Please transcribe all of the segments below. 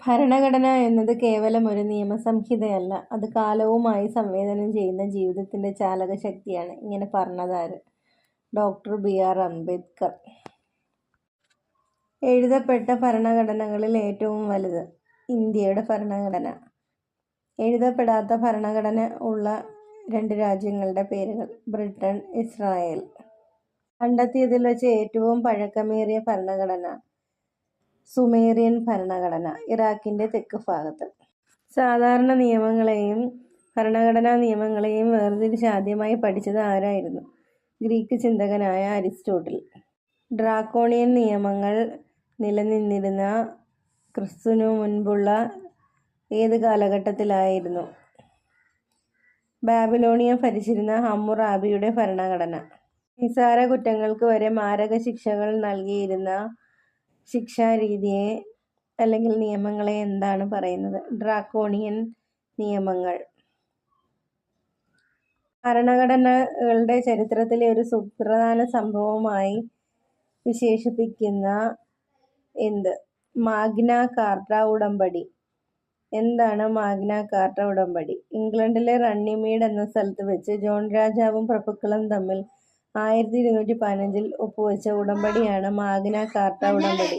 ഭരണഘടന എന്നത് കേവലം ഒരു നിയമസംഹിതയല്ല, അത് കാലവുമായി സംവേദനം ചെയ്യുന്ന ജീവിതത്തിന്റെ ചാലകശക്തിയാണ്. ഇങ്ങനെ പറഞ്ഞതാര്? Doctor BR. അംബേദ്കർ. എഴുതപ്പെട്ട ഭരണഘടനകളിൽ ഏറ്റവും വലുത് ഇന്ത്യയുടെ ഭരണഘടന. എഴുതപ്പെടാത്ത ഭരണഘടന ഉള്ള 2 രാജ്യങ്ങളുടെ പേരുകൾ: ബ്രിട്ടൻ, ഇസ്രായേൽ. കണ്ടെത്തിയതിൽ വച്ച് ഏറ്റവും പഴക്കമേറിയ ഭരണഘടന സുമേറിയൻ ഭരണഘടന, ഇറാഖിന്റെ തെക്ക് ഭാഗത്ത്. സാധാരണ നിയമങ്ങളെയും ഭരണഘടനാ നിയമങ്ങളെയും വേർതിരിച്ച് ആദ്യമായി പഠിച്ചത് ആരായിരുന്നു? Greek ചിന്തകനായ Aristotle. ഡ്രാക്കോണിയൻ നിയമങ്ങൾ നിലനിന്നിരുന്ന ക്രിസ്തുവിനു മുൻപുള്ള ഏത് കാലഘട്ടത്തിലായിരുന്നു? ബാബിലോണിയ ഭരിച്ചിരുന്ന ഹമ്മുറാബിയുടെ ഭരണഘടന. നിസ്സാര കുറ്റങ്ങൾക്ക് വരെ മാരക ശിക്ഷകൾ നൽകിയിരുന്ന ശിക്ഷാരീതിയെ അല്ലെങ്കിൽ നിയമങ്ങളെ എന്താണ് പറയുന്നത്? ഡ്രാക്കോണിയൻ നിയമങ്ങൾ. ഭരണഘടനകളുടെ ചരിത്രത്തിലെ ഒരു സുപ്രധാന സംഭവമായി വിശേഷിപ്പിക്കുന്ന എന്ത്? മാഗ്ന കാർട്ട ഉടമ്പടി. എന്താണ് മാഗ്ന കാർട്ട ഉടമ്പടി? ഇംഗ്ലണ്ടിലെ റണ്ണിമീഡ് എന്ന സ്ഥലത്ത് വെച്ച് ജോൺ രാജാവും പ്രഭുക്കളും തമ്മിൽ 1215 ഒപ്പുവെച്ച ഉടമ്പടിയാണ് മാഗ്ന കാർട്ട ഉടമ്പടി.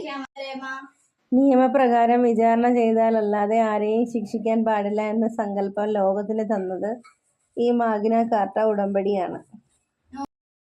നിയമപ്രകാരം വിചാരണ ചെയ്താലല്ലാതെ ആരെയും ശിക്ഷിക്കാൻ പാടില്ല എന്ന സങ്കല്പം ലോകത്തിന് തന്നത് ഈ മാഗ്ന കാർട്ട ഉടമ്പടിയാണ്.